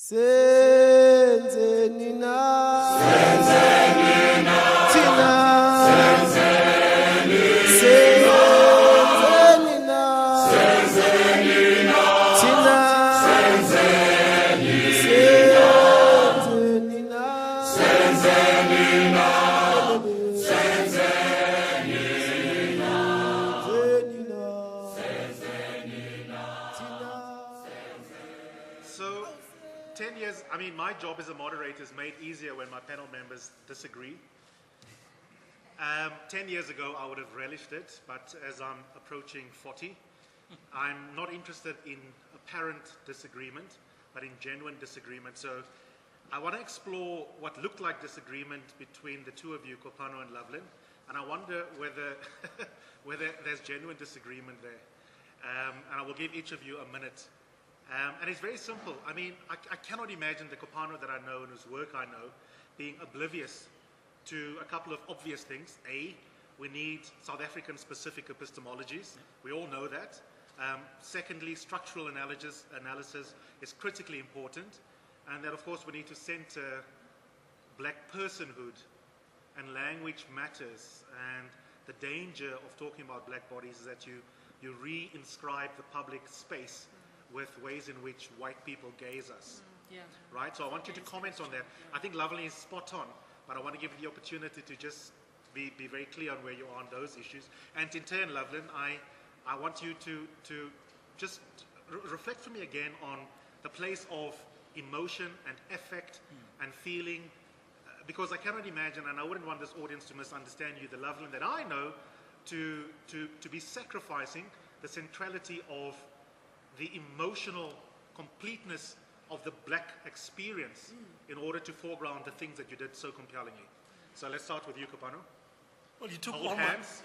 Senzeni na Tina Senzeni na Tina Senzeni na So, 10 years, I mean, my job as a moderator is made easier when my panel members disagree. 10 years ago, I would have relished it, but as I'm approaching 40, I'm not interested in apparent disagreement, but in genuine disagreement. So I want to explore what looked like disagreement between the two of you, Kopano and Loveland, and I wonder whether, whether there's genuine disagreement there. And I will give each of you a minute. And it's very simple. I mean, I cannot imagine the Kopano that I know and whose work I know being oblivious to a couple of obvious things. A, we need South African specific epistemologies. We all know that. Secondly, structural analysis is critically important. And that, of course, we need to center black personhood, and language matters. And the danger of talking about black bodies is that you re-inscribe the public space with ways in which white people gaze us. Right? So I want you to comment on that. I think Lovely is spot on, but I want to give you the opportunity to just be very clear on where you are on those issues. And in turn, Loveland, I want you to just reflect for me again on the place of emotion and affect and feeling, because I cannot imagine, and I wouldn't want this audience to misunderstand you, the Loveland that I know, to be sacrificing the centrality of the emotional completeness of the black experience in order to foreground the things that you did so compellingly. So let's start with you, Kopano. Well, you took Hold all hands.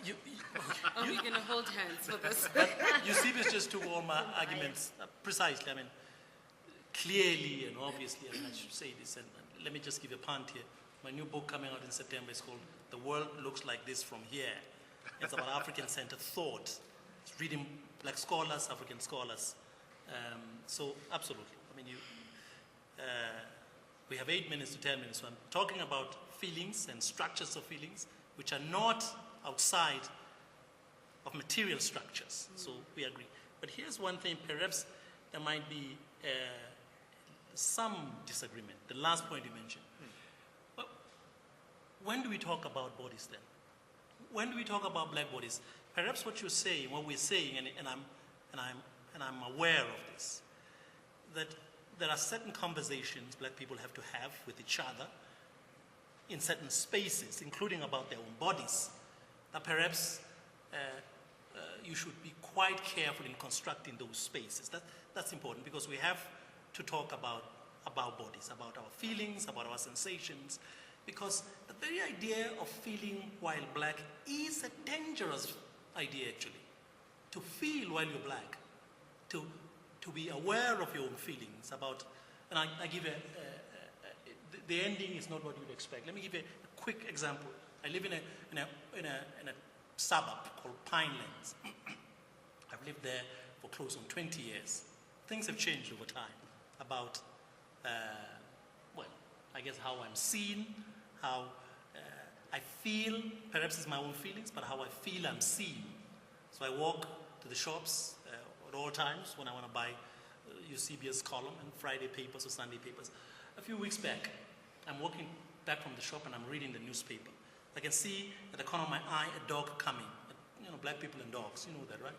Are we going to hold hands for this? you see, this just took all my arguments precisely. I mean, clearly and obviously, I mean, I should say this, and let me just give a punt here. My new book coming out in September is called "The World Looks Like This From Here." It's about African-centered thought. It's reading black scholars, African scholars. So absolutely. I mean, we have 8 minutes to 10 minutes. So I'm talking about feelings and structures of feelings, which are not outside of material structures. So we agree. But here's one thing, perhaps there might be some disagreement. The last point you mentioned. Well, when do we talk about bodies then? When do we talk about black bodies? Perhaps what you're saying, what we're saying, and I'm aware of this, that there are certain conversations black people have to have with each other in certain spaces, including about their own bodies, that perhaps you should be quite careful in constructing those spaces. That's important, because we have to talk about bodies, about our feelings, about our sensations, because the very idea of feeling while black is a dangerous idea, actually. To feel while you're black, to be aware of your own feelings about, and I give the ending is not what you'd expect. Let me give you a quick example. I live in a suburb called Pinelands. I've lived there for close on 20 years. Things have changed over time about, well, I guess how I'm seen, how I feel, perhaps it's my own feelings, but how I feel I'm seen. So I walk to the shops at all times when I want to buy Eusebius column and Friday papers or Sunday papers. A few weeks back, I'm walking back from the shop and I'm reading the newspaper. I can see at the corner of my eye a dog coming. You know, black people and dogs, you know that, right?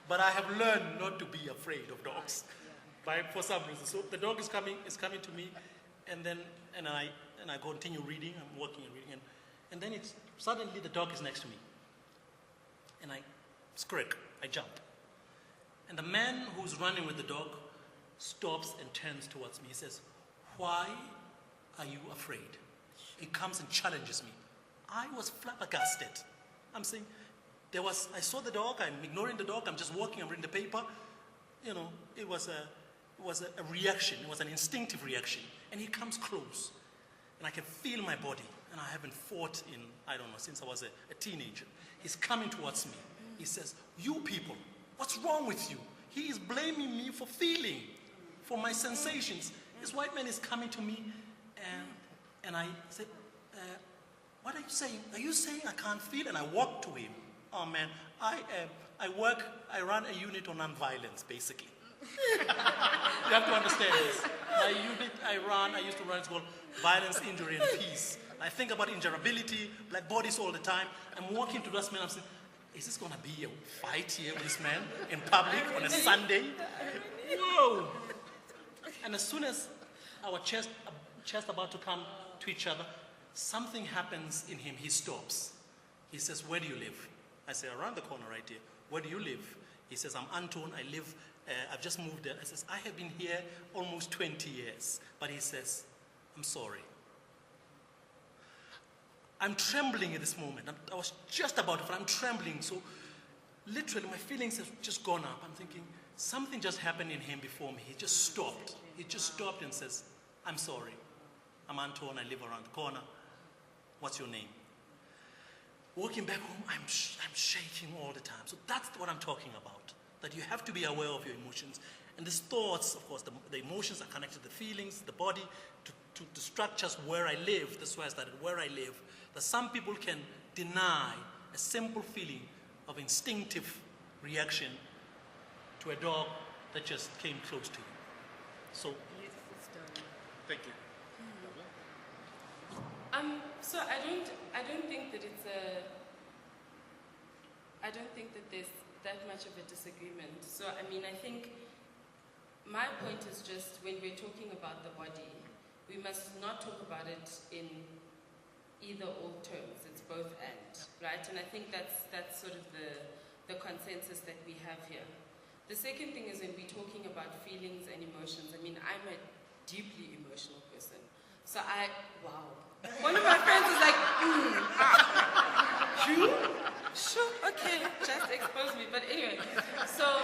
But I have learned not to be afraid of dogs, for some reason. So the dog is coming to me, and I continue reading. I'm walking and reading, and then suddenly the dog is next to me, and I squirk, I jump, and the man who's running with the dog stops and turns towards me. He says, "Why are you afraid?" He comes and challenges me. I was flabbergasted. I'm saying, I saw the dog, I'm ignoring the dog, I'm just walking, I'm reading the paper. You know, it was a reaction, it was an instinctive reaction. And he comes close, and I can feel my body, and I haven't fought in, I don't know, since I was a teenager. He's coming towards me. He says, "You people, what's wrong with you?" He is blaming me for feeling. for my sensations. This white man is coming to me, and I say, what are you saying? Are you saying I can't feel? And I walk to him. Oh man, I run a unit on nonviolence, basically. You have to understand this. My unit I used to run, it's called Violence, Injury, and Peace. I think about injurability, black bodies all the time. I'm walking to this man, I'm saying, is this going to be a fight here with this man in public on a Sunday? Whoa! And as soon as our chest about to come to each other, something happens in him. He stops. He says, where do you live? I say, around the corner right here. Where do you live? He says, I'm Anton. I live, I've just moved there. I says, I have been here almost 20 years. But he says, I'm sorry. I'm trembling at this moment. I was just about to, I'm trembling. So literally my feelings have just gone up. I'm thinking, something just happened in him before me. He just stopped. He just stopped and says, I'm sorry. I'm Anton. I live around the corner. What's your name? Walking back home, I'm shaking all the time. So that's what I'm talking about. That you have to be aware of your emotions. And these thoughts, of course, the emotions are connected to the feelings, the body, to the structures where I live. That's why I started, where I live. That some people can deny a simple feeling of instinctive reaction to a dog that just came close to you. So, Beautiful story. Thank you. So I don't think that I don't think that there's that much of a disagreement. So I mean, I think my point is just when we're talking about the body, we must not talk about it in either or terms. It's both and, right? And I think that's sort of the consensus that we have here. The second thing is when we're talking about feelings and emotions, I mean, I'm a deeply emotional person. So wow. One of my friends is like, you? Sure, okay, just expose me. But anyway, so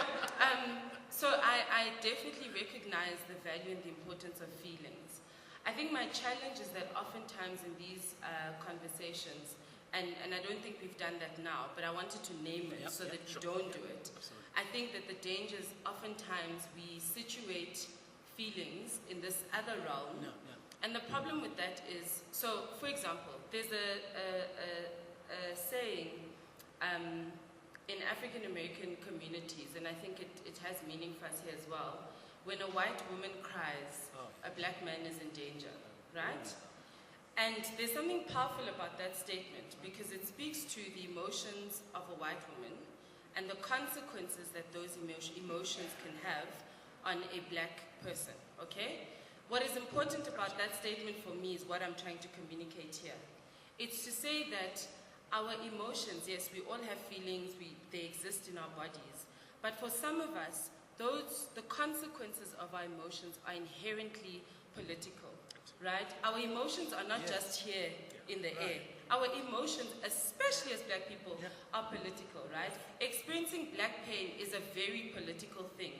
I definitely recognize the value and the importance of feelings. I think my challenge is that oftentimes in these conversations, and I don't think we've done that now, but I wanted to name it so that you don't do it. Absolutely. I think that the danger is oftentimes we situate feelings in this other realm. And the problem with that is, so for example, there's a saying in African American communities, and I think it has meaning for us here as well. When a white woman cries, a black man is in danger, right? And there's something powerful about that statement because it speaks to the emotions of a white woman and the consequences that those emotions can have on a black person, okay? What is important about that statement for me is what I'm trying to communicate here. It's to say that our emotions, yes, we all have feelings, they exist in our bodies, but for some of us, the consequences of our emotions are inherently political, right? Our emotions are not just here in the air. Our emotions, especially as black people, are political, right? Experiencing black pain is a very political thing.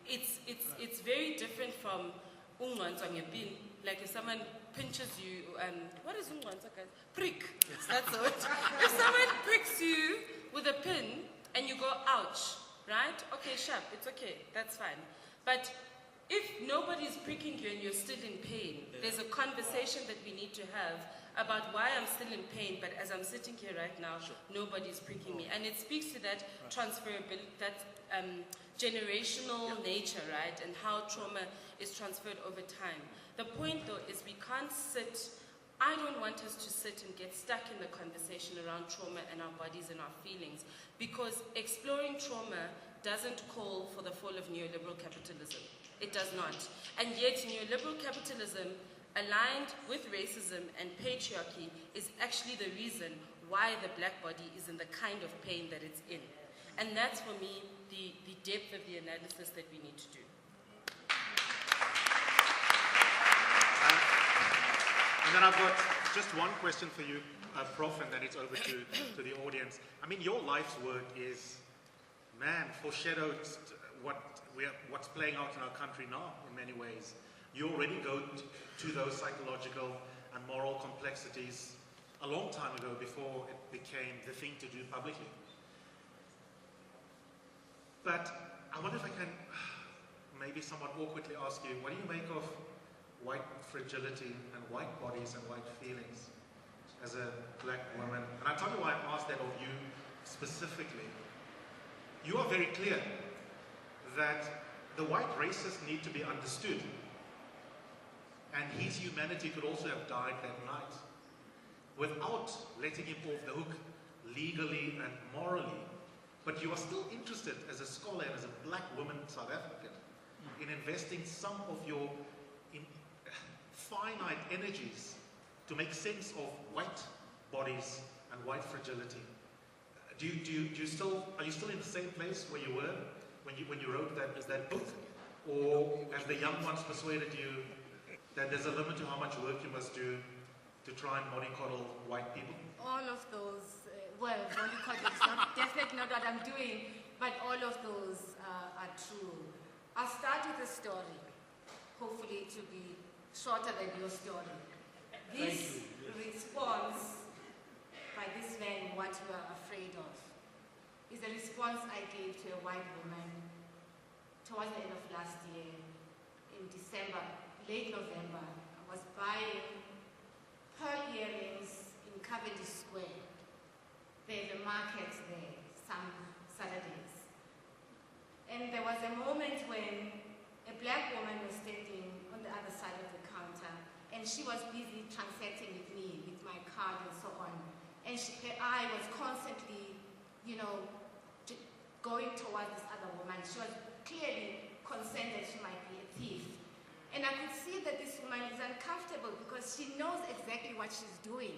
It's very different from like if someone pinches you, what is guys? Prick. Yes. That's the word. If someone pricks you with a pin and you go, ouch, right? Okay, sharp, it's okay, that's fine. But if nobody's pricking you and you're still in pain, there's a conversation that we need to have about why I'm still in pain, but as I'm sitting here right now, nobody's pricking me. And it speaks to that transferability, that generational nature, right? And how trauma is transferred over time. The point though is we can't I don't want us to sit and get stuck in the conversation around trauma and our bodies and our feelings, because exploring trauma doesn't call for the fall of neoliberal capitalism. It does not. And yet neoliberal capitalism aligned with racism and patriarchy is actually the reason why the black body is in the kind of pain that it's in. And that's for me the depth of the analysis that we need to do. And then I've got just one question for you, Prof, and then it's over to the audience. I mean, your life's work is, man, foreshadowed what's playing out in our country now in many ways. You already go to those psychological and moral complexities a long time ago before it became the thing to do publicly. But I wonder if I can, maybe somewhat awkwardly ask you, what do you make of white fragility and white bodies and white feelings as a black woman? And I'll tell you why I asked that of you specifically. You are very clear that the white racists need to be understood, and his humanity could also have died that night without letting him off the hook legally and morally. But you are still interested as a scholar and as a black woman South African in investing some of your finite energies to make sense of white bodies and white fragility. Are you still in the same place where you were when you wrote that book? Or have the young ones persuaded you that there's a limit to how much work you must do to try and mollycoddle white people? All of those, well, mollycoddle is definitely not what I'm doing, but all of those are true. I'll start with a story, hopefully to be shorter than your story. This response by this man, what you are afraid of, is a response I gave to a white woman towards the end of last year, in December, late November. I was buying pearl earrings in Cavendish Square. There's a market there, some Saturdays. And there was a moment when a black woman was standing on the other side of the counter, and she was busy transacting with me, with my card and so on. And her eye was constantly, going towards this other woman. She was clearly concerned that she might be a thief. And I could see that this woman is uncomfortable because she knows exactly what she's doing.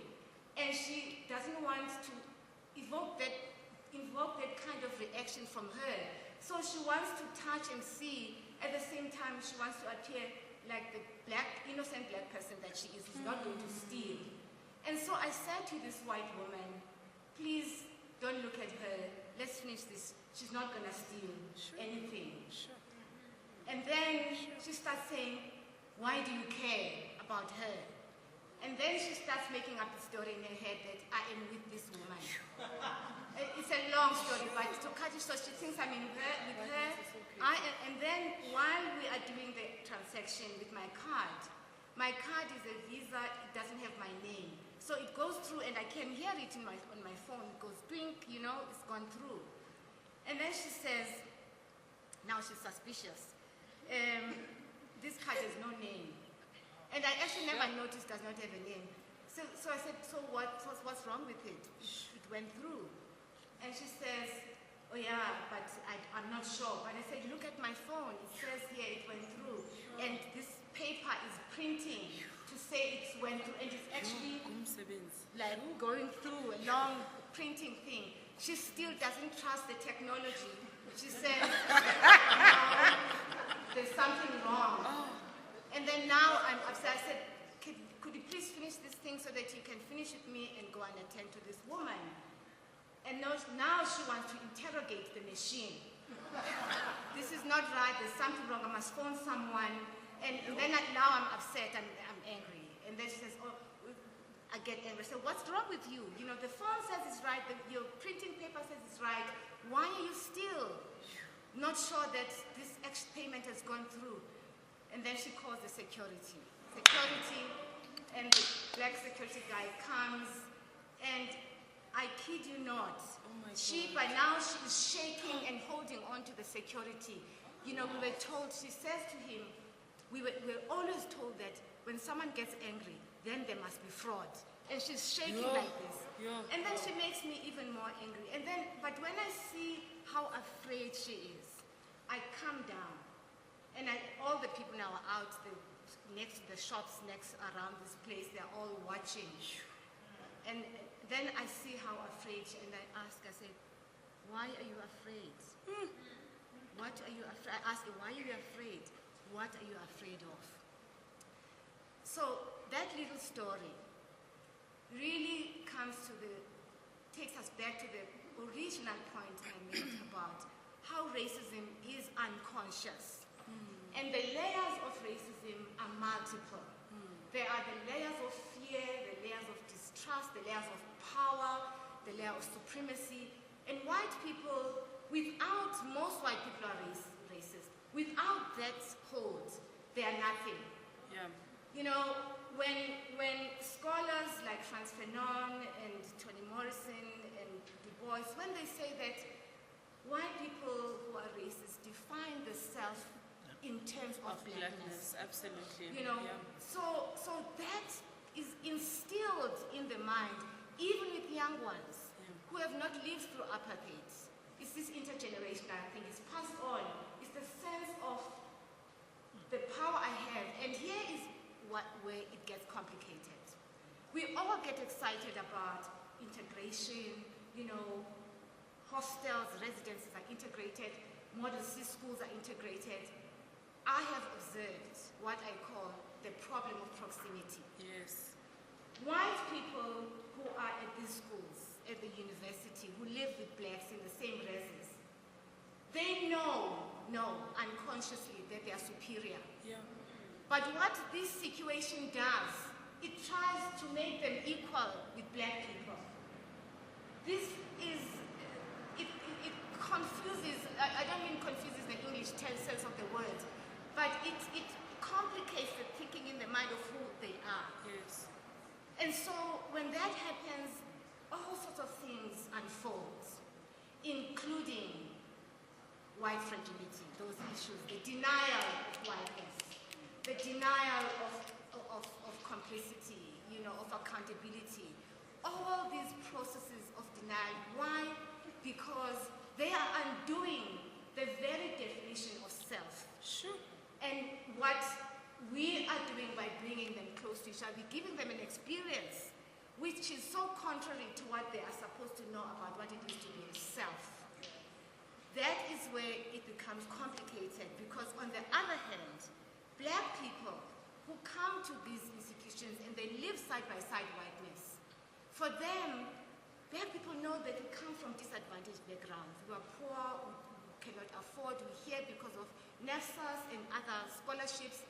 And she doesn't want to evoke that kind of reaction from her. So she wants to touch and see. At the same time, she wants to appear like the innocent black person that she is. She's not going to steal. And so I said to this white woman, please don't look at her. Let's finish this. She's not going to steal anything. And then she starts saying, why do you care about her? And then she starts making up the story in her head that I am with this woman. It's a long story, but to cut it short, she thinks I'm with her. And then while we are doing the transaction with my card is a Visa, it doesn't have my name. So it goes through, and I can hear it on my phone. It goes blink, it's gone through. And then she says, now she's suspicious. This card has no name. And I actually never noticed it does not have a name. So I said, so what's wrong with it? It went through. And she says, oh yeah, but I'm not sure. But I said, look at my phone. It says here it went through. And this paper is printing to say it went through. And it's actually like going through a long printing thing. She still doesn't trust the technology. She says, no, there's something wrong. And then now I'm upset. I said, could you please finish this thing so that you can finish with me and go and attend to this woman? And now she wants to interrogate the machine. This is not right. There's something wrong. I must phone someone. And then now I'm upset. I'm angry. And then she says, oh, I get angry. So what's wrong with you? The phone says it's right. Your printing paper says it's right. Why are you still not sure that this extra payment has gone through? And then she calls the security. And the black security guy comes, and I kid you not, by now she is shaking and holding on to the security. We were told, she says to him, we were always told that when someone gets angry, then there must be fraud. And she's shaking like this. And then she makes me even more angry. But when I see how afraid she is, I calm down. And all the people now are out next to the shops next around this place. They're all watching. And then I see how afraid she, and I ask, I said, why are you afraid? What are you afraid? I asked her, why are you afraid? What are you afraid of? So that little story really takes us back to the original point I made about how racism is unconscious. And the layers of racism are multiple. There are the layers of fear, the layers of distrust, the layers of power, the layer of supremacy. And white people, most white people are racist. Without that hold, they are nothing. Yeah. You know, when scholars like Frantz Fanon and Toni Morrison and Du Bois, when they say that white people who are racist define the self in terms of blackness. Absolutely. You know, yeah. so that is instilled in the mind, even with young ones who have not lived through apartheid. It's this intergenerational thing. It's passed on. It's the sense of the power I have. And here is where it gets complicated. We all get excited about integration, you know, hostels, residences are integrated, Model C schools are integrated. I have observed what I call the problem of proximity. Yes. White people who are at these schools, at the university, who live with blacks in the same residence, they know unconsciously that they are superior. Yeah. But what this situation does, it tries to make them equal with black people. This is, it confuses, I don't mean confuses the English sense of the word, but it complicates the thinking in the mind of who they are. Yes. And so when that happens, all sorts of things unfold, including white fragility, those issues, the denial of whiteness, the denial of complicity, you know, of accountability, all these processes of denial. Why? Because they are undoing the very definition of self. Sure. And what we are doing by bringing them close to each other, we're giving them an experience which is so contrary to what they are supposed to know about what it is to be a self. That is where it becomes complicated, because on the other hand, black people who come to these institutions and they live side by side whiteness, for them, black people know that we come from disadvantaged backgrounds. We are poor, we cannot afford, we're here because of NEFSAS and other scholarships,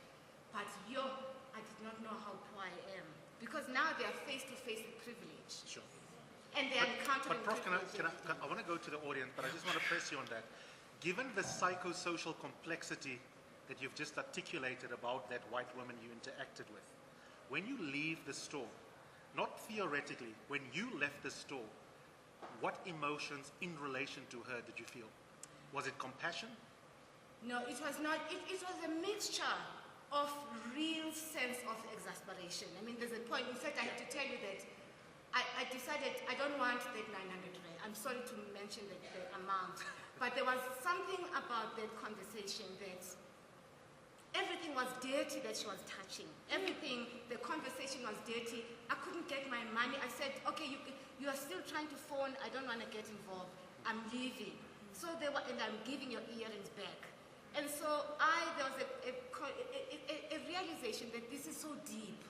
but I did not know how poor I am. Because now they are face to face with privilege. Sure. And they are encountering But Prof, privilege. I want to go to the audience, but I just want to press you on that. Given the psychosocial complexity that you've just articulated about that white woman you interacted with, when you leave the store, not theoretically, when you left the store, what emotions in relation to her did you feel? Was it compassion? No, it was not. It was a mixture of real sense of exasperation. I mean, there's a point. In fact, I have to tell you that I decided I don't want that 900 rand. I'm sorry to mention the amount, but there was something about that conversation that everything was dirty that she was touching. Everything, the conversation was dirty. I couldn't get my money. I said, okay, you are still trying to phone. I don't want to get involved. I'm leaving. So and I'm giving your earrings back. And so there was a realization that this is so deep.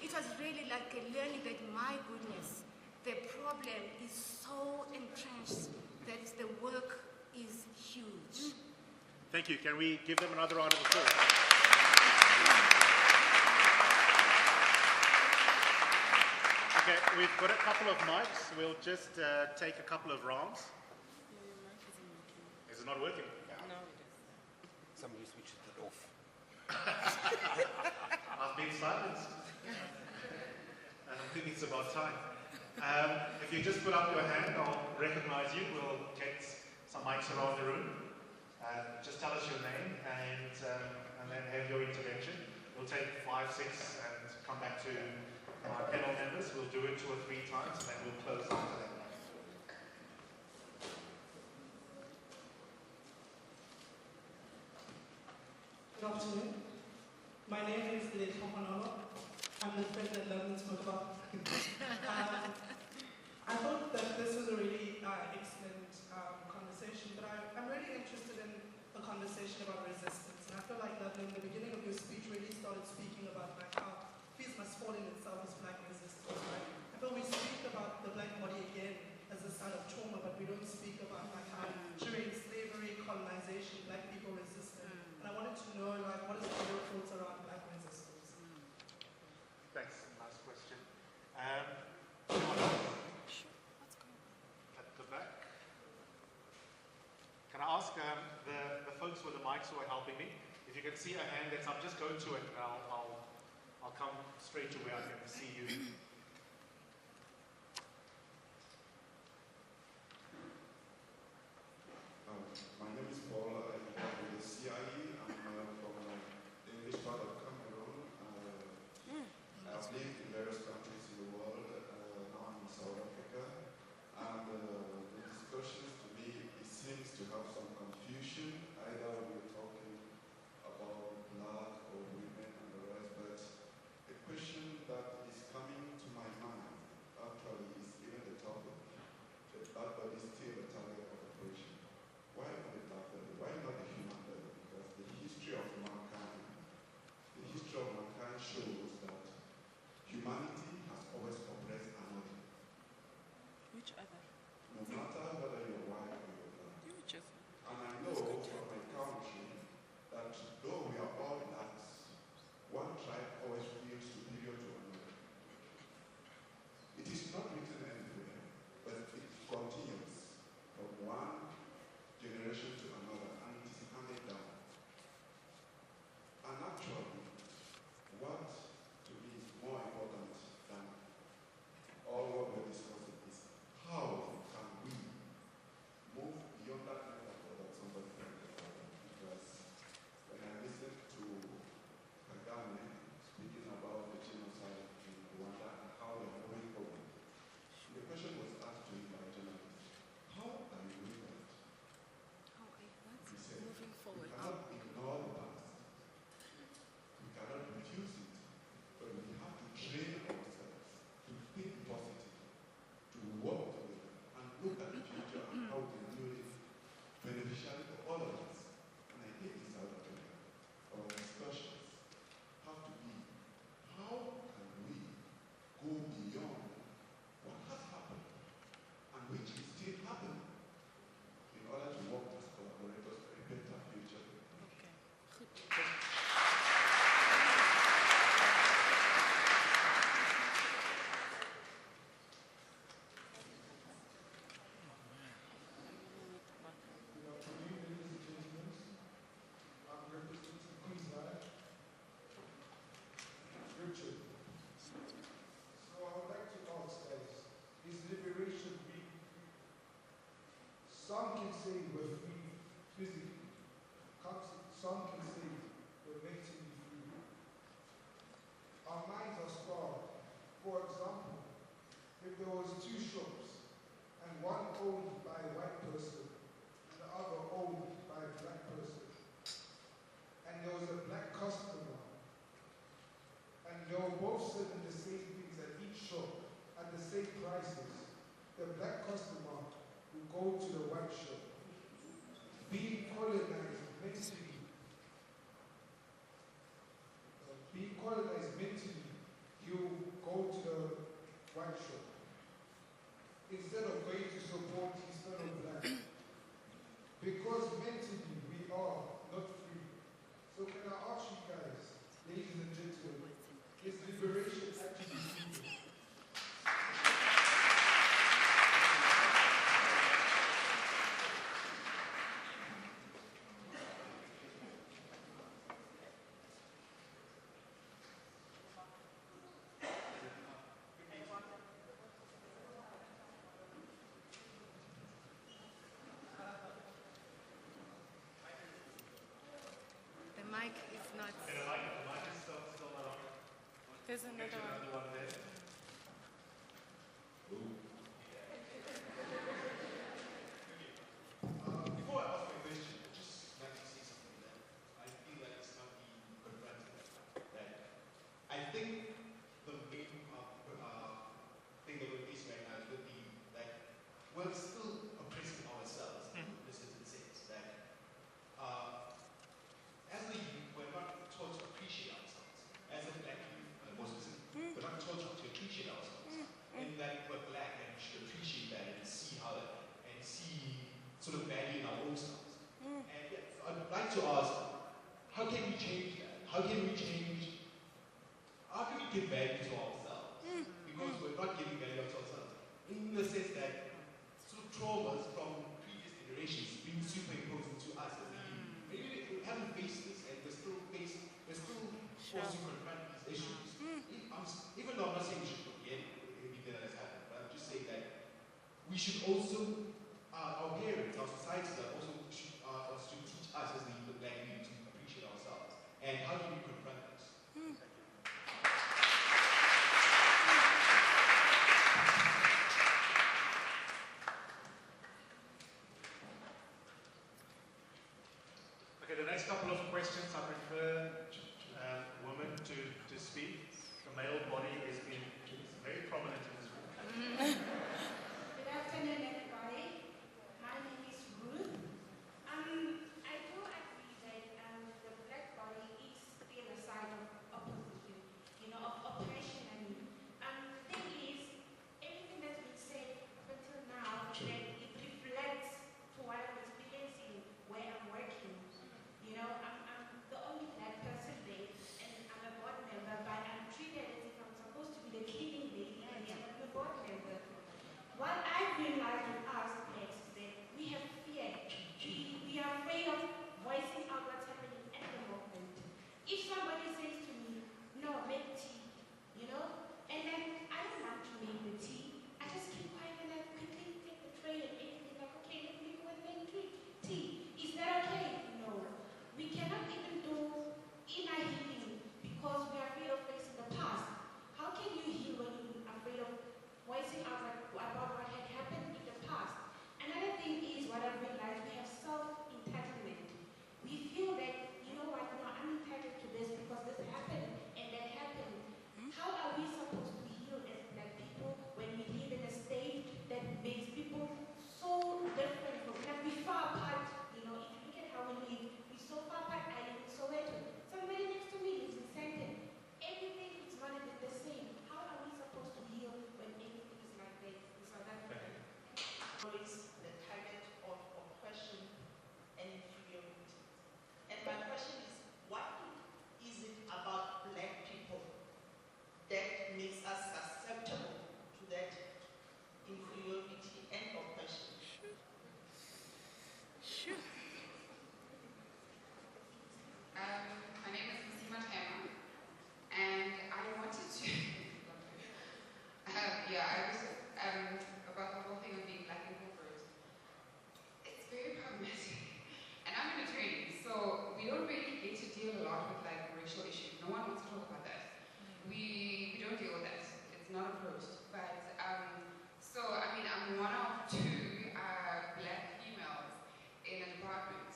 It was really like a learning that, my goodness, the problem is so entrenched that the work is huge. Thank you. Can we give them another round of applause? Okay, we've got a couple of mics. We'll just take a couple of rounds. Your mic isn't working. Is it not working? No, it is. Somebody switched it off. I've been silenced. And I think it's about time. If you just put up your hand, I'll recognize you. We'll get some mics around the room. Just tell us your name and then have your intervention. We'll take 5, 6 and come back to our panel members. We'll do it 2 or 3 times and then we'll close after that. Good afternoon. My name is Leto Honolo. I'm the friend that London spoke about. I thought that this was a really excellent conversation, but I'm really interested in a conversation about resistance. And I feel like that in the beginning of your speech really started speaking about like how peace must fall in itself as black resistance, right? I feel we speak about the black body again as a sign of trauma, but we don't speak about like how during slavery, colonization, black people resisted. And I wanted to know like what is your thoughts around black resistance? Thanks. Nice question. At the back. Can I ask the folks with the mic mics who are helping me. If you can see a hand that's up, just go to it and I'll come straight to where I can see you. My name is Paul. I'm with the CIE. I'm from the English part of Cameroon. I've lived in various countries in the world. Now I'm in South Africa. And the discussions, to me, it seems to have some confusion. Either we're talking about black or women and the rest, but the question that is coming to my mind actually is even the topic. The black body is still a target of oppression. Why not the black body? Why not the human body? Because the history of mankind shows that humanity has always oppressed another. Which other? No matter whether you're white or you're black. Which other? And I know from my country that though we are all blacks, one tribe always feels superior to another. It is not written anywhere, but it continues from one generation to another, and it is handed down. And actually, what to me is more important than all what we're discussing is how can we move beyond that metaphor that somebody pointed out. Because when I listen to Kagame speaking about the genocide in Rwanda and how they're moving forward, the question was asked to him by a journalist, how are you doing that? He said, Moving forward. we cannot ignore the past. We cannot refuse it. But we have to train ourselves to think positive, to work together, and look at the future and how we can do it beneficially for all of us. And I think in South Africa, our discussions have to be, how can we go beyond what has happened and which is still happening in order to work as collaborators for a better future? Richard. So I would like to ask guys, is liberation free? Some can say we're free physically. Some can say we're mentally free. Our minds are starved. For example, if there was two shops and one owned by a white person and the other owned by a black person, and there was a black customer, and they were both selling the same things at each shop at the same prices, the black customer will go to the white shop. Being colonized mentally, you go to the white shop. Instead of going to support his fellow black. Because mentally we are not free. So can I ask you guys, ladies and gentlemen, is liberation actually free? The mic is not. There's another one. Before I ask my question, I'd just like to say something that I feel like it's not being confronted. That I think the main thing that we're facing right now is would be that we're still oppressing ourselves in a certain sense. That as a youth, we're not taught to appreciate ourselves. As a black youth, more specifically, we're not taught to appreciate ourselves. In that we're black and we should appreciate that and see how that, and see sort of value in our own selves. And yeah, so I'd like to ask, how can we change that? How can we give value to ourselves? Because we're not giving value to ourselves. In the sense that sort of traumas from previous generations being superimposed into us as a youth. Maybe we have forced to confront these issues. Even though I'm not saying we should forget everything that has happened, but I'm just saying that we should also, our parents, our societies are also should teach us as the black youth to appreciate ourselves. And how do we confront this? Okay, the next couple of questions I prefer women to speak. The male body is very prominent in this room. Good afternoon, everybody. My name is Ruth. I do agree that the black body is still a side of opposition, of oppression. The thing is, everything that's been said up until now, that it reflects to what I'm experiencing where I'm working. I'm the only black person there, and I'm a board member, but I'm treated as if I'm supposed to be the cleaning lady, and yet I'm a board member. What I've realized with us is that we have fear. We are afraid of voicing out what's happening at the moment. If somebody says to me, no, make tea, and then I don't want to make the tea, I just keep quiet and I quickly take the tray and everything, like, okay, let me go and make tea. Is that okay? No. We cannot even do inner healing because we are afraid of facing the past. How can you heal when you're afraid of voicing out about what had happened in the past? Another thing is what I've realized, we have self-entitlement. We feel that, I'm entitled to this because this happened and that happened. How are we supposed to heal as black people when we live in a state that makes people so different from, like, we're far apart, if you look at how we live, we're so far apart. I live in Soweto. Somebody next to me lives in Sandton. Everything is not a bit the same. How are we supposed to heal when everything is like that in South Africa? Is the target of oppression and inferiority. And my question is, what is it about black people that makes us susceptible to that inferiority and oppression? Sure. My name is Masima Tema, and I wanted to, I was just, about the whole thing of being black and corporate. It's very problematic, and I'm an attorney, so we don't really get to deal a lot with like racial issues. No one wants to talk about that. We don't deal with that. It's not approached. But I'm one of two black females in a department.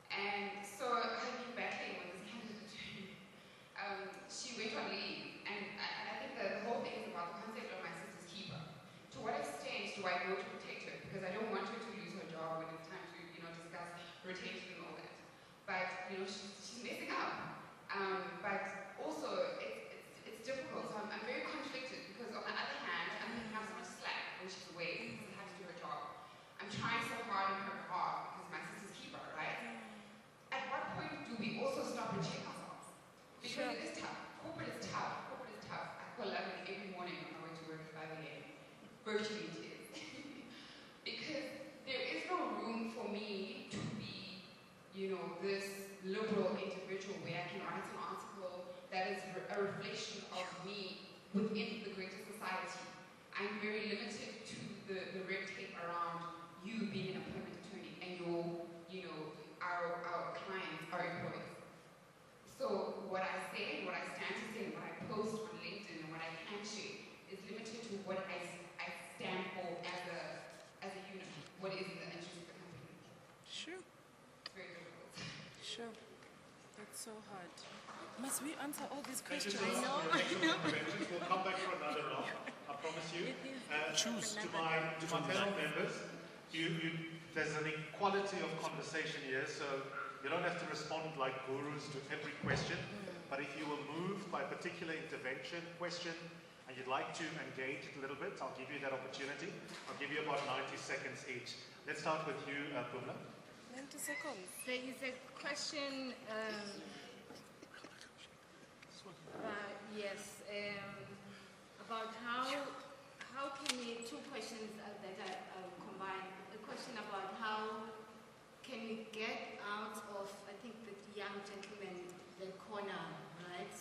And so I've been battling with this candidate attorney. She went on leave, and I think the whole thing is about the concept of my sister's keeper. To what extent do I go to protect her? Because I don't want her to lose her job when it's time to, discuss retention and all that. But, she's messing up. But also, it's difficult. So I'm very conflicted because on the other hand, I'm picking up so much slack when she's away because I have to do her job. I'm trying so hard on her behalf because my sister's keeper, right? At what point do we also stop and check ourselves? Because it is tough. Corporate is tough. I call 11 every morning on my way to work at 5 a.m. Virtually it is. Because there is no room for me to be, this liberal individual where I can write an article that is a reflection of me within the greater society. I'm very limited to the red tape around you being an employment attorney and our clients, our employees. So what I say, what I stand to say, what I post on LinkedIn and what I can share is limited to what I stand for as a unit, what is in the interest of the company. Sure. It's very difficult. Sure. That's so hard. Must we answer all these Thank you questions? so much for your excellent interventions. We'll come back for another round, I promise you. Choose. To my panel members, there's an equality of conversation here, so you don't have to respond like gurus to every question, but if you were moved by a particular intervention, question, and you'd like to engage it a little bit, I'll give you that opportunity. I'll give you about 90 seconds each. Let's start with you, Pumla. 90 seconds. There is a question, about how can we, two questions that I combine. A question about how can we get out of, I think, the young gentleman, the corner, right?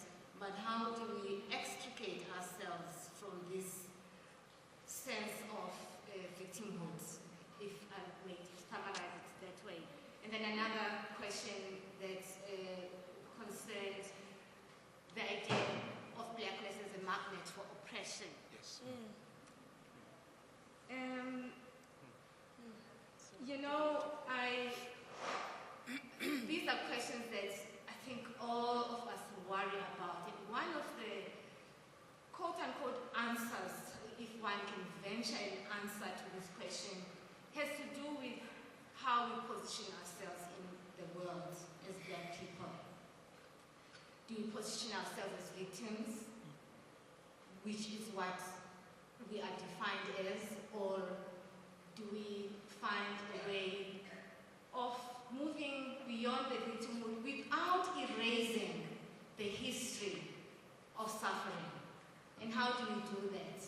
question. Yes. You know, these are questions that I think all of us worry about. And one of the quote-unquote answers, if one can venture an answer to this question, has to do with how we position ourselves in the world as Black people. Do we position ourselves as victims, which is what we are defined as, or do we find a way of moving beyond the victimhood without erasing the history of suffering? And how do we do that?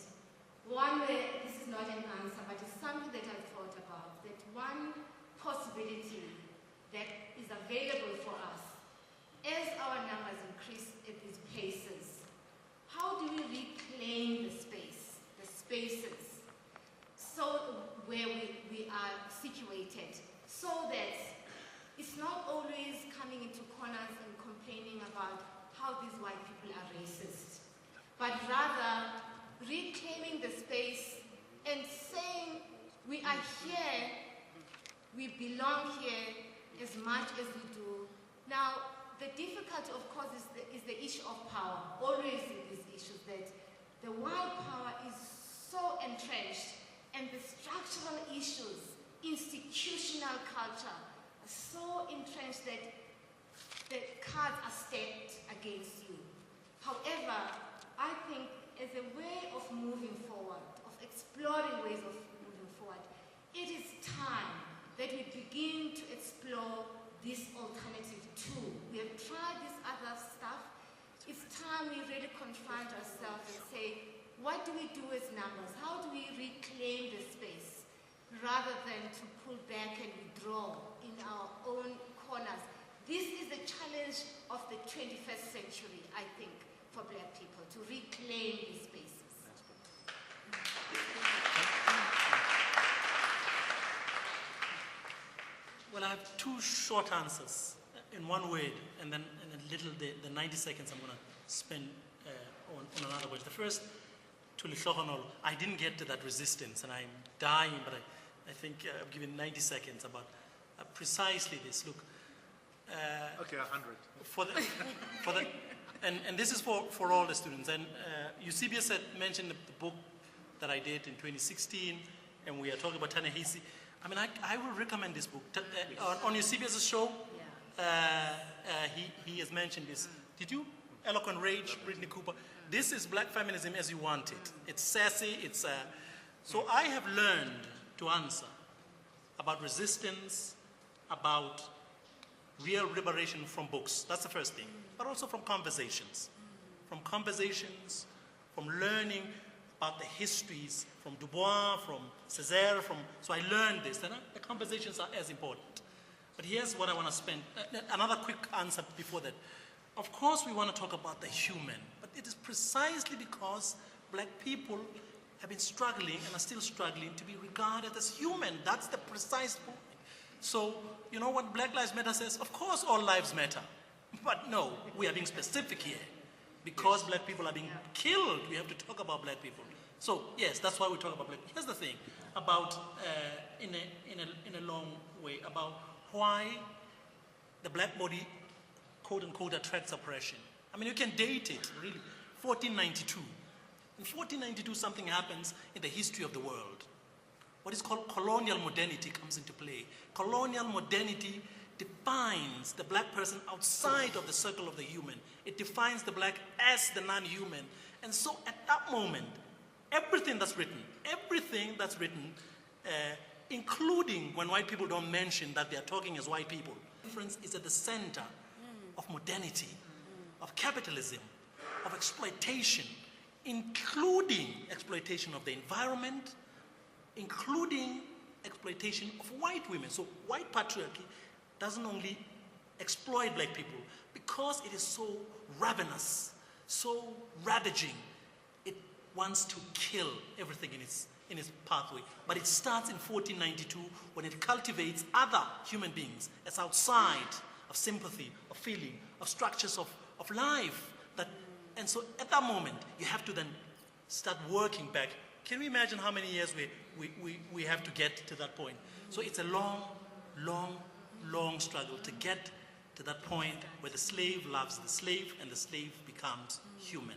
One way, this is not an answer, but it's something that I've thought about, that one possibility that is available for us as our numbers increase at these paces. How do we reclaim the spaces, so where we are situated, so that it's not always coming into corners and complaining about how these white people are racist, but rather reclaiming the space and saying we are here, we belong here as much as we do. Now, the difficulty, of course, is the issue of power. Always in these issues, that the white power is so entrenched, and the structural issues, institutional culture, are so entrenched that the cards are stacked against you. However, I think as a way of moving forward, of exploring ways of moving forward, it is time that we begin to explore this alternative too. We have tried this other stuff. It's time we really confront ourselves and say, what do we do as numbers? How do we reclaim the space rather than to pull back and withdraw in our own corners? This is the challenge of the 21st century, I think, for Black people, to reclaim these spaces. Well, I have two short answers in one word, and then in a little, the 90 seconds I'm going to spend on another word. The first, to Lihlohonolo, I didn't get to that resistance, and I'm dying, but I think I've given 90 seconds about precisely this. Look. Okay, 100. And this is for all the students. And Eusebius had mentioned the book that I did in 2016, and we are talking about Ta-Nehisi. I mean, I will recommend this book. On Eusebius' show, he has mentioned this. Did you? Eloquent Rage, Brittany Cooper. This is Black feminism as you want it. It's sassy, so I have learned to answer about resistance, about real liberation from books. That's the first thing. But also from conversations. From learning about the histories, from Du Bois, from Césaire, so I learned this, and the conversations are as important. But here's what I want to spend, another quick answer before that. Of course we want to talk about the human, but it is precisely because Black people have been struggling and are still struggling to be regarded as human. That's the precise point. So, you know what Black Lives Matter says? Of course all lives matter. But no, we are being specific here. Because Black people are being killed, we have to talk about Black people. So, yes, that's why we talk about Black people. Here's the thing about, in a long way, about why the Black body, quote unquote, attracts oppression. I mean, you can date it, really. 1492. In 1492, something happens in the history of the world. What is called colonial modernity comes into play. Colonial modernity defines the Black person outside of the circle of the human. It defines the Black as the non-human. And so at that moment, everything that's written, including when white people don't mention that they are talking as white people, difference is at the center of modernity, of capitalism, of exploitation, including exploitation of the environment, including exploitation of white women. So white patriarchy doesn't only exploit Black people because it is so ravenous, so ravaging. It wants to kill everything in its pathway. But it starts in 1492 when it cultivates other human beings as outside of sympathy, of feeling, of structures of life. And so at that moment, you have to then start working back. Can we imagine how many years we have to get to that point? So it's a long, long, long struggle to get to that point where the slave loves the slave and the slave becomes human.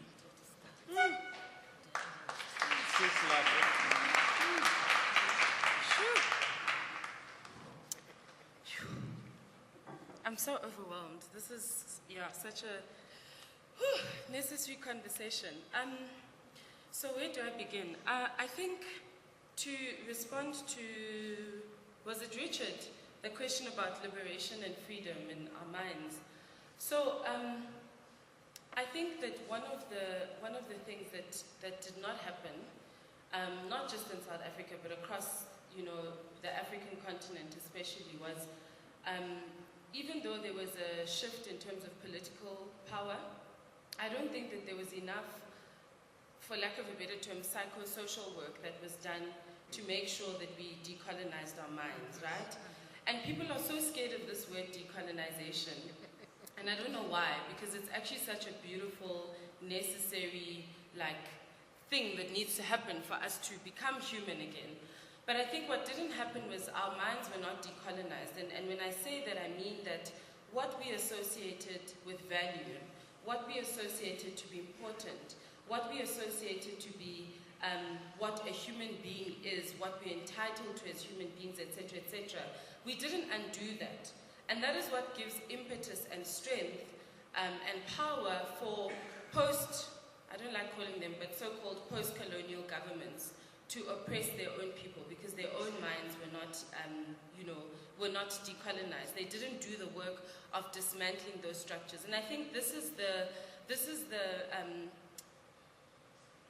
I'm so overwhelmed. This is, such a necessary conversation. So where do I begin? I think to respond to, was it Richard, the question about liberation and freedom in our minds. So I think that one of the things that did not happen, not just in South Africa but across the African continent especially, was even though there was a shift in terms of political power, I don't think that there was enough, for lack of a better term, psychosocial work that was done to make sure that we decolonized our minds, right? And people are so scared of this word decolonization. And I don't know why, because it's actually such a beautiful, necessary, thing that needs to happen for us to become human again. But I think what didn't happen was our minds were not decolonized. And when I say that, I mean that what we associated with value, what we associated to be important, what we associated to be what a human being is, what we're entitled to as human beings, etc., we didn't undo that. And that is what gives impetus and strength and power for I don't like calling them, but so-called post-colonial governments to oppress their own people, because their own minds were not, were not decolonized. They didn't do the work of dismantling those structures. And I think this is the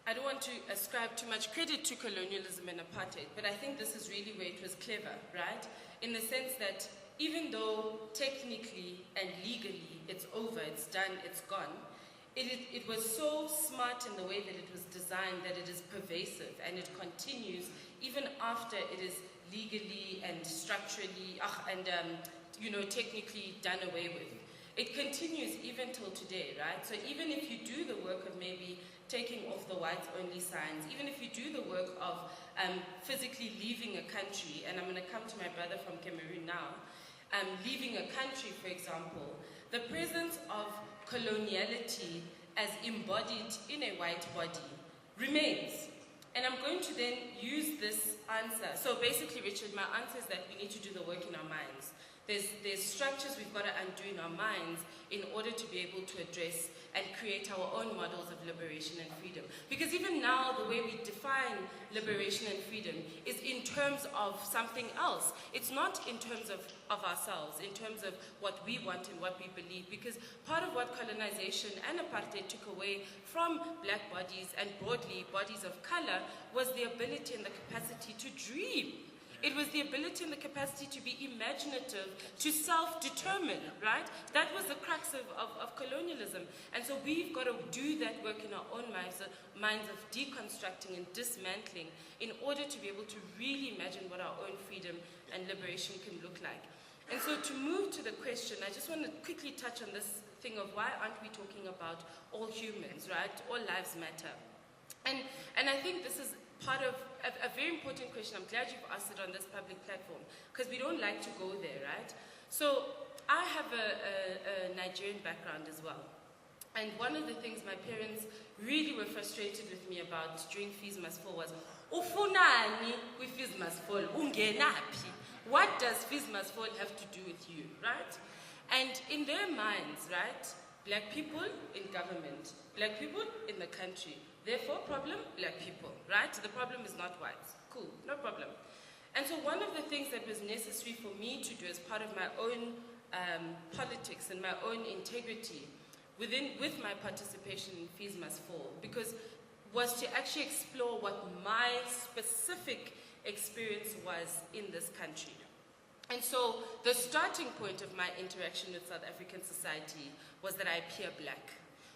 I don't want to ascribe too much credit to colonialism and apartheid, but I think this is really where it was clever, right? In the sense that even though technically and legally it's over, it's done, it's gone, it was so smart in the way that it was designed that it is pervasive, and it continues even after it is legally and structurally technically done away with. It continues even till today, right? So even if you do the work of maybe taking off the whites-only signs, even if you do the work of physically leaving a country, and I'm going to come to my brother from Cameroon now, leaving a country, for example, the presence of coloniality as embodied in a white body remains. And I'm going to then use this answer. So basically, Richard, my answer is that we need to do the work in our minds. There's structures we've got to undo in our minds in order to be able to address and create our own models of liberation and freedom. Because even now, the way we define liberation and freedom is in terms of something else. It's not in terms of ourselves, in terms of what we want and what we believe. Because part of what colonization and apartheid took away from black bodies and broadly bodies of color was the ability and the capacity to dream. It was the ability and the capacity to be imaginative, to self-determine, right? That was the crux of colonialism. And so we've got to do that work in our own minds of deconstructing and dismantling in order to be able to really imagine what our own freedom and liberation can look like. And so to move to the question, I just want to quickly touch on this thing of why aren't we talking about all humans, right? All lives matter. And I think this is part of a very important question. I'm glad you've asked it on this public platform, because we don't like to go there, right? So I have a Nigerian background as well. And one of the things my parents really were frustrated with me about during Fees Must Fall was, ufunani with Fees Must Fall, ungenapi. What does Fees Must Fall have to do with you, right? And in their minds, right, black people in government, black people in the country, therefore, problem, black people, right? The problem is not whites. Cool, no problem. And so one of the things that was necessary for me to do as part of my own politics and my own integrity with my participation in Fees Must Fall, was to actually explore what my specific experience was in this country. And so the starting point of my interaction with South African society was that I appear black.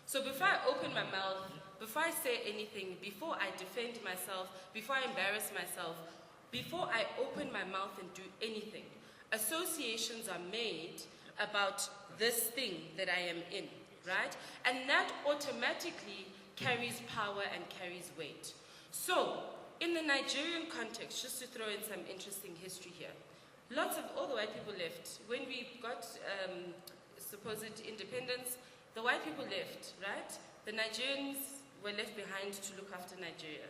So before I open my mouth, before I say anything, before I defend myself, before I embarrass myself, before I open my mouth and do anything, associations are made about this thing that I am in, right? And that automatically carries power and carries weight. So, in the Nigerian context, just to throw in some interesting history here, all the white people left. When we got supposed independence, the white people left, right? The Nigerians were left behind to look after Nigeria.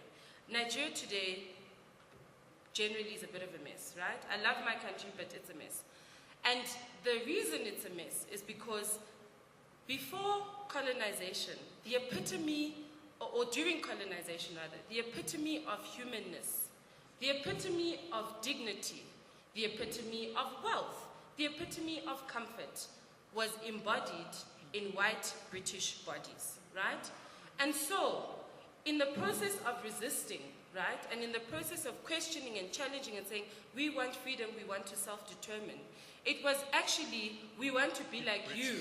Nigeria today generally is a bit of a mess, right? I love my country, but it's a mess. And the reason it's a mess is because before colonization, the epitome, or during colonization rather, the epitome of humanness, the epitome of dignity, the epitome of wealth, the epitome of comfort was embodied in white British bodies, right? And so, in the process of resisting, right, and in the process of questioning and challenging and saying, we want freedom, we want to self-determine, it was actually, we want to be like you.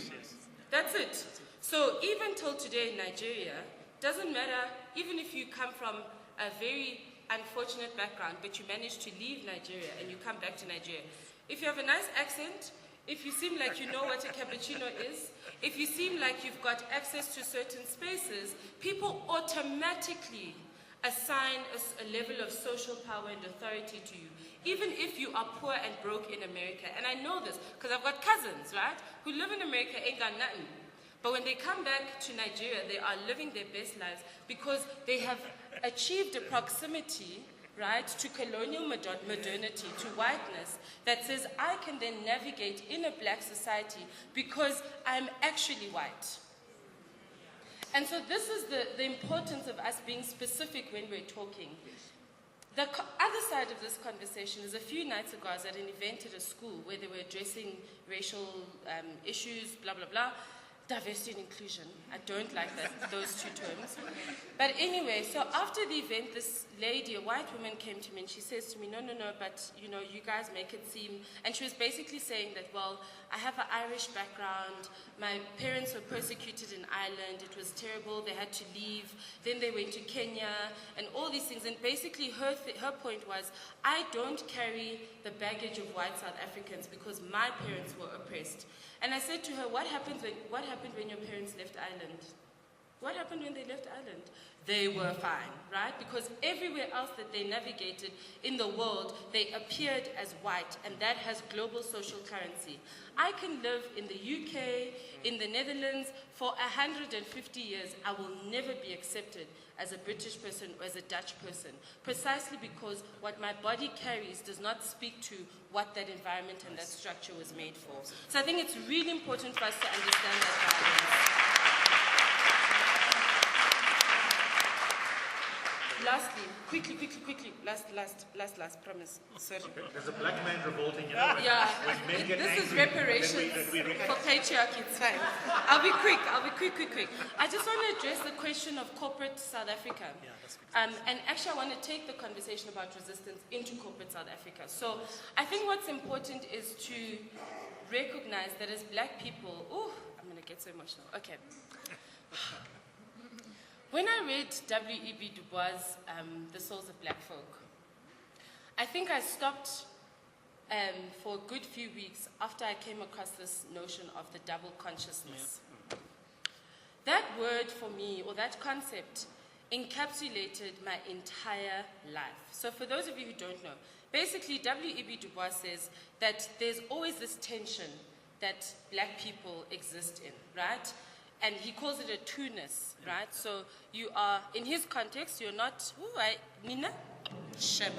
That's it. So even till today in Nigeria, doesn't matter, even if you come from a very unfortunate background, but you manage to leave Nigeria and you come back to Nigeria, if you have a nice accent, if you seem like you know what a cappuccino is, if you seem like you've got access to certain spaces, people automatically assign a level of social power and authority to you, even if you are poor and broke in America. And I know this, because I've got cousins, right, who live in America, ain't got nothing. But when they come back to Nigeria, they are living their best lives because they have achieved a proximity, right, to colonial modernity, to whiteness, that says I can then navigate in a black society because I'm actually white. And so this is the importance of us being specific when we're talking. The other side of this conversation is a few nights ago I was at an event at a school where they were addressing racial issues, blah, blah, blah. Diversity and inclusion. I don't like those two terms. But anyway, so after the event, this lady, a white woman, came to me and she says to me, no, but you know, you guys make it seem, and she was basically saying that, well, I have an Irish background, my parents were persecuted in Ireland, it was terrible, they had to leave, then they went to Kenya, and all these things, and basically her point was, I don't carry the baggage of white South Africans because my parents were oppressed. And I said to her, what happened when your parents left Ireland? What happened when they left Ireland? They were fine, right? Because everywhere else that they navigated in the world, they appeared as white, and that has global social currency. I can live in the UK, in the Netherlands, for 150 years. I will never be accepted as a British person or as a Dutch person, precisely because what my body carries does not speak to what that environment and that structure was made for. So I think it's really important for us to understand that balance. Lastly, quickly, last, promise. Sorry. There's a black man revolting, you know, yeah, when men get this angry, is reparations for patriarchy, it's fine. I'll be quick. I just want to address the question of corporate South Africa. Yeah, that's good. And actually I want to take the conversation about resistance into corporate South Africa. So I think what's important is to recognize that as black people, I'm going to get so emotional. Okay. When I read W.E.B. Du Bois' The Souls of Black Folk, I think I stopped for a good few weeks after I came across this notion of the double consciousness. Yeah. That word for me, or that concept, encapsulated my entire life. So for those of you who don't know, basically W.E.B. Du Bois says that there's always this tension that black people exist in, right? And he calls it a two-ness, right? So you are, in his context, you're not, Nina? Shem.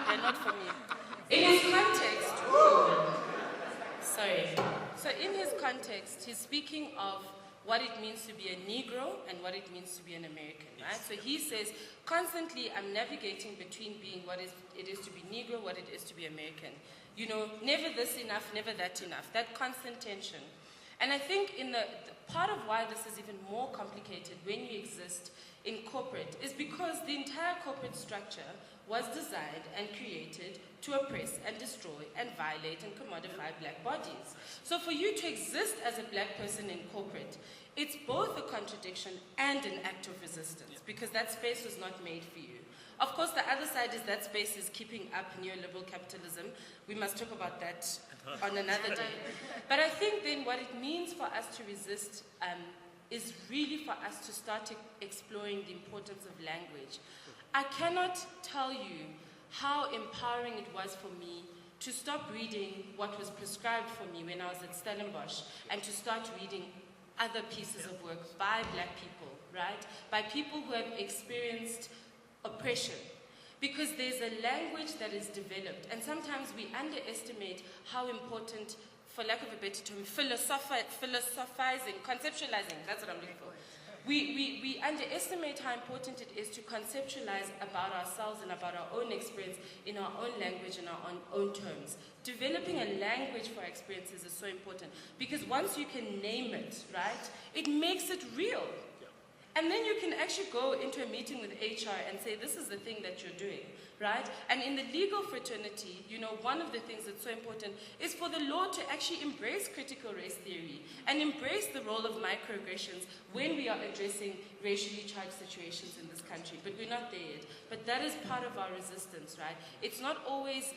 They're not for me. In his context, sorry. So in his context, he's speaking of what it means to be a Negro and what it means to be an American, right? So he says, constantly I'm navigating between being what it is to be Negro, what it is to be American. You know, never this enough, never that enough. That constant tension. And I think in the part of why this is even more complicated when you exist in corporate is because the entire corporate structure was designed and created to oppress and destroy and violate and commodify black bodies. So for you to exist as a black person in corporate, it's both a contradiction and an act of resistance because that space was not made for you. Of course, the other side is that space is keeping up neoliberal capitalism. We must talk about that on another day. But I think then what it means for us to resist is really for us to start exploring the importance of language. I cannot tell you how empowering it was for me to stop reading what was prescribed for me when I was at Stellenbosch and to start reading other pieces of work by black people, right? By people who have experienced oppression. Because there's a language that is developed, and sometimes we underestimate how important, for lack of a better term, philosophizing, conceptualizing, that's what I'm looking for. We underestimate how important it is to conceptualize about ourselves and about our own experience in our own language and our own terms. Developing a language for our experiences is so important, because once you can name it, right, it makes it real. And then you can actually go into a meeting with HR and say, this is the thing that you're doing, right? And in the legal fraternity, you know, one of the things that's so important is for the law to actually embrace critical race theory and embrace the role of microaggressions when we are addressing racially charged situations in this country. But we're not there yet. But that is part of our resistance, right? It's not always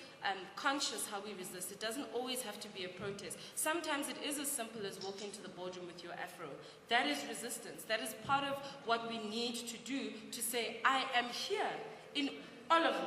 conscious how we resist. It doesn't always have to be a protest. Sometimes it is as simple as walking to the boardroom with your afro. That is resistance. That is part of what we need to do to say, I am here in all of me.